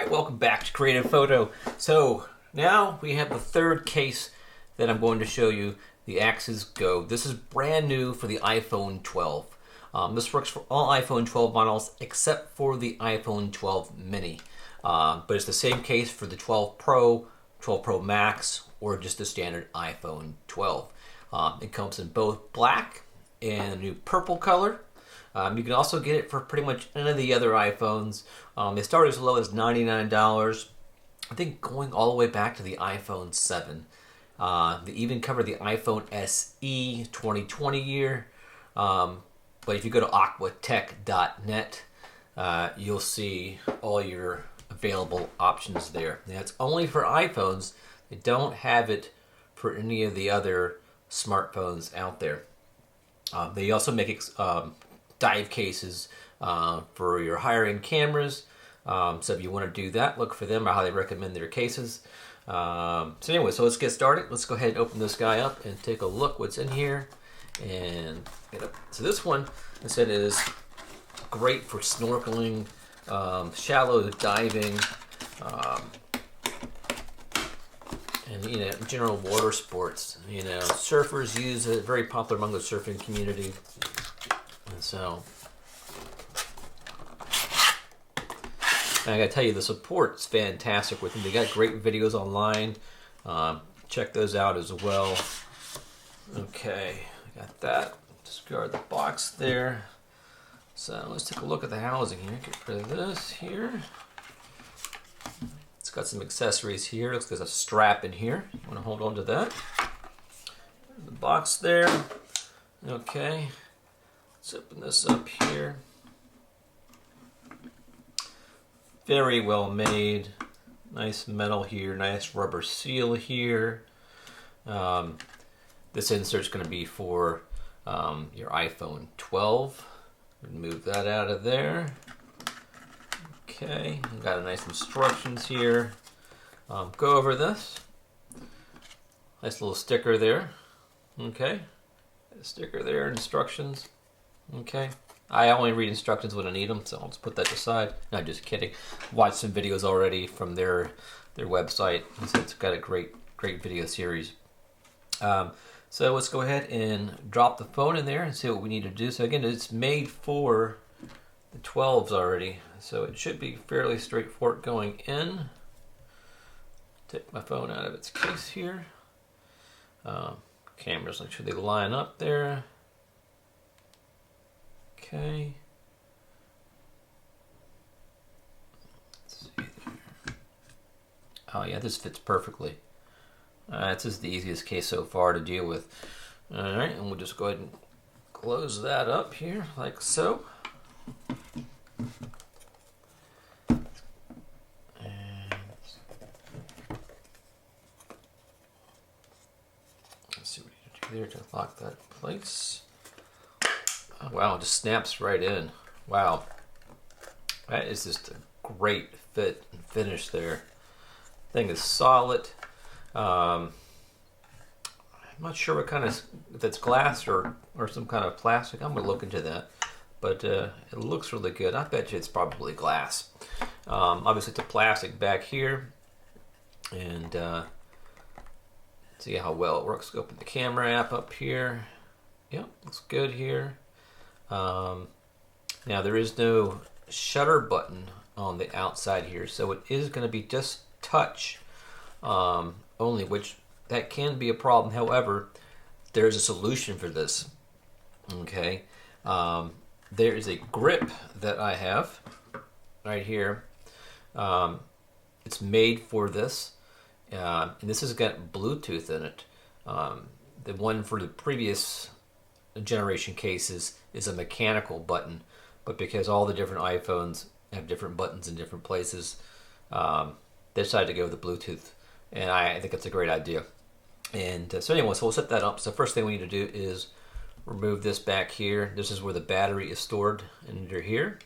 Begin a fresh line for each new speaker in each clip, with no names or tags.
Alright, welcome back to Creative Photo. So now we have the third case that I'm going to show you, the AxisGo. This is brand new for the iPhone 12. This works for all iPhone 12 models except for the iPhone 12 mini. But it's the same case for the 12 Pro, 12 Pro Max, or just the standard iPhone 12. It comes in both black and a new purple color. You can also get it for pretty much any of the other iPhones. They start as low as $99. I think going all the way back to the iPhone 7. They even cover the iPhone SE 2020 year. But if you go to AquaTech.net, you'll see all your available options there. Now, it's only for iPhones. They don't have it for any of the other smartphones out there. They also make dive cases for your higher end cameras. So if you want to do that, look for them. I highly recommend their cases. So anyway, so let's get started. Let's go ahead and open this guy up and take a look what's in here. And so this one, I said, is great for snorkeling, shallow diving, and general water sports. Surfers use it, very popular among the surfing community. And so, and I gotta tell you, the support's fantastic with them. They got great videos online. Check those out as well. Okay, I got that. Discard the box there. So let's take a look at the housing here. Get rid of this here. It's got some accessories here. Looks like there's a strap in here. You want to hold on to that. The box there. Okay. Let's open this up here. Very well made. Nice metal here. Nice rubber seal here. This insert's going to be for your iPhone 12. Move that out of there. Okay, got a nice instructions here. Go over this. Nice little sticker there. Okay, a sticker there, instructions. Okay, I only read instructions when I need them, so I'll just put that aside. No, just kidding. Watched some videos already from their website. It's got a great video series. So let's go ahead and drop the phone in there and see what we need to do. So again, it's made for the 12s already, so it should be fairly straightforward going in. Take my phone out of its case here. Cameras, make sure they line up there. Okay. Let's see there. Oh yeah, this fits perfectly. This is the easiest case so far to deal with. Alright, and we'll just go ahead and close that up here, like so. And let's see what we need to do there to lock that in place. Oh, wow, it just snaps right in. Wow. That is just a great fit and finish there. Thing is solid. I'm not sure what kind of, if it's glass or some kind of plastic. I'm going to look into that. But it looks really good. I bet you it's probably glass. Obviously it's a plastic back here. And see how well it works. Go open the camera app up here. Yep, looks good here. Now there is no shutter button on the outside here, so it is going to be just touch only, which that can be a problem. However, there's a solution for this. Okay, there is a grip that I have right here. It's made for this, and this has got Bluetooth in it. The one for the previous generation cases is a mechanical button, but because all the different iPhones have different buttons in different places, they decided to go with the Bluetooth, and I think it's a great idea. And so anyway, so we'll set that up. So first thing we need to do is remove this back here. This is where the battery is stored under here.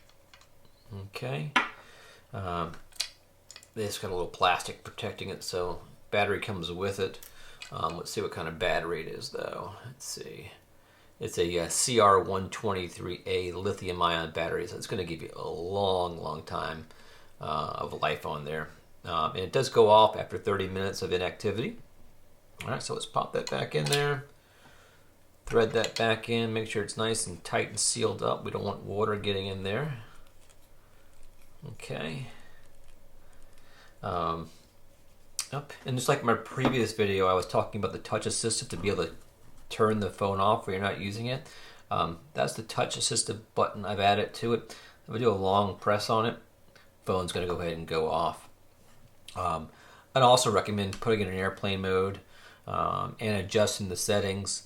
Okay. This got a little plastic protecting it, so battery comes with it. Let's see what kind of battery it is though. Let's see. It's a CR123A lithium-ion battery, so it's going to give you a long time. of life on there. And it does go off after 30 minutes of inactivity. All right, so let's pop that back in there. Thread that back in, make sure it's nice and tight and sealed up. We don't want water getting in there. Okay. And just like my previous video, I was talking about the touch assistant to be able to turn the phone off when you're not using it. That's the touch assistant button I've added to it. If I do a long press on it, phone's going to go ahead and go off. I'd also recommend putting it in airplane mode and adjusting the settings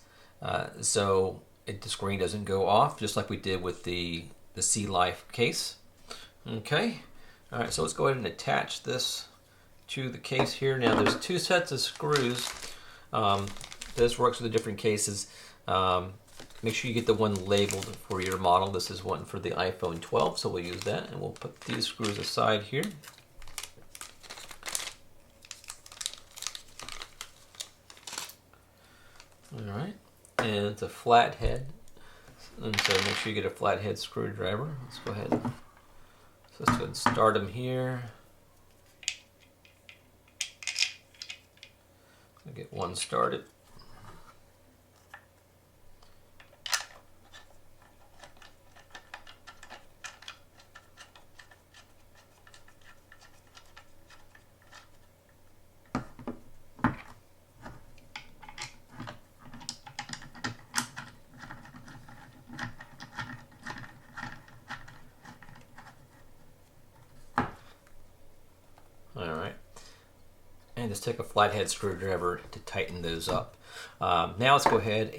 so the screen doesn't go off, just like we did with the Sea Life case. Okay, all right, so let's go ahead and attach this to the case here. Now there's two sets of screws. This works with the different cases. Make sure you get the one labeled for your model. This is one for the iPhone 12, so we'll use that, and we'll put these screws aside here. All right, and it's a flat head, and so make sure you get a flathead screwdriver. Let's go ahead. So let's go ahead and start them here. I'll get one started. Alright, and just take a flathead screwdriver to tighten those up. Now let's go ahead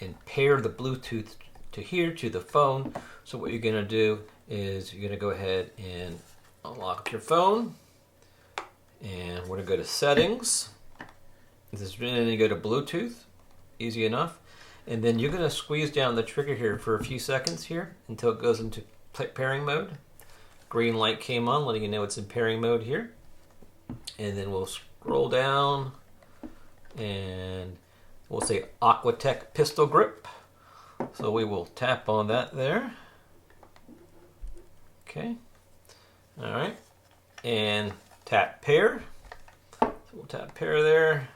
and pair the Bluetooth to here to the phone. So what you're going to do is you're going to go ahead and unlock your phone, and we're going to go to settings. This is going to go to Bluetooth, easy enough, and then you're going to squeeze down the trigger here for a few seconds here until it goes into pairing mode. Green light came on, letting you know it's in pairing mode here. And then we'll scroll down and we'll say AquaTech pistol grip. So we will tap on that there. Okay. All right. And tap pair. So we'll tap pair there.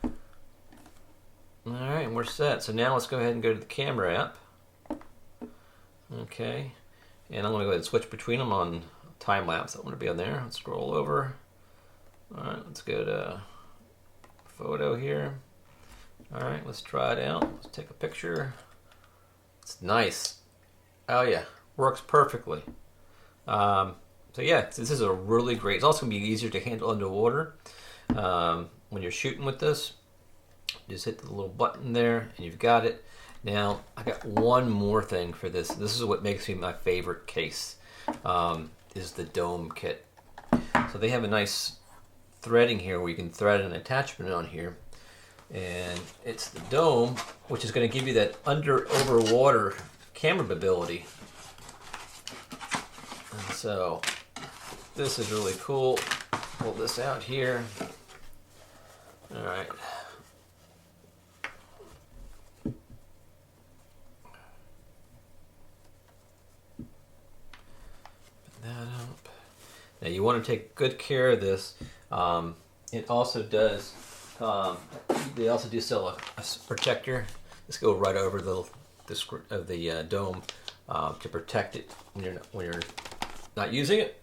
All right, and we're set. So now let's go ahead and go to the camera app. Okay. And I'm going to go ahead and switch between them on time lapse. I want to be on there. Let's scroll over. All right, let's go to photo here. All right, let's try it out. Let's take a picture. It's nice. Oh yeah, works perfectly. So yeah, this is a really great. It's also going to be easier to handle underwater when you're shooting with this. Just hit the little button there, and you've got it. Now, I got one more thing for this. This is what makes me my favorite case, is the dome kit. So they have a nice threading here where you can thread an attachment on here. And it's the dome, which is going to give you that over water camera ability. And so, this is really cool. Pull this out here. All right. That up. Now you want to take good care of this. It also does. They also do sell a protector. This go right over the dome to protect it when you're not using it.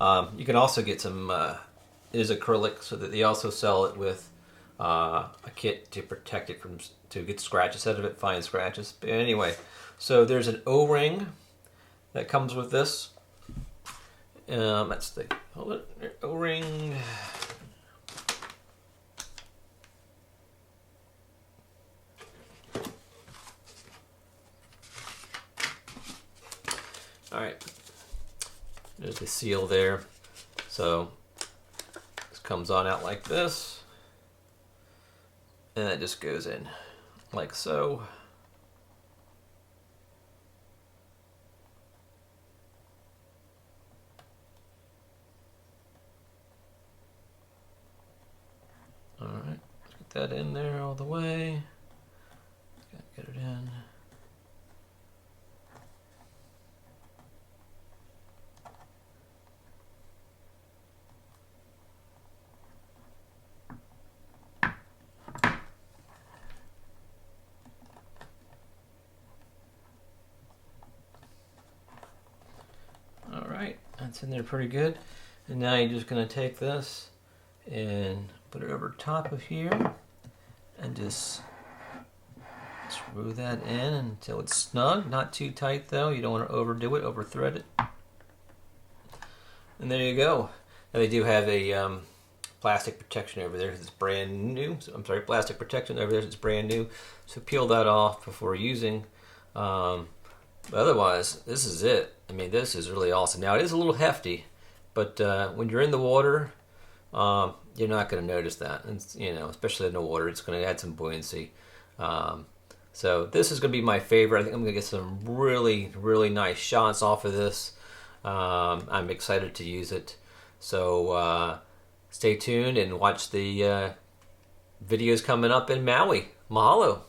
You can also get some. It is acrylic, so that they also sell it with a kit to protect it to get scratches out of it, fine scratches. But anyway. So there's an O-ring that comes with this. That's the O-ring. All right. There's the seal there. So this comes on out like this, and it just goes in like so. All right, let's get that in there all the way. Gotta get it in. That's in there pretty good. And now you're just going to take this and put it over top of here and just screw that in until it's snug. Not too tight though. You don't want to overdo it, over thread it. And there you go. Now they do have a plastic protection over there. It's brand new. I'm sorry, plastic protection over there. It's brand new. So peel that off before using. But otherwise, this is it. I mean, this is really awesome. Now it is a little hefty, but when you're in the water, you're not going to notice that. And, you know, especially in the water, it's going to add some buoyancy. So this is going to be my favorite. I think I'm going to get some really, really nice shots off of this. I'm excited to use it. So stay tuned and watch the videos coming up in Maui. Mahalo.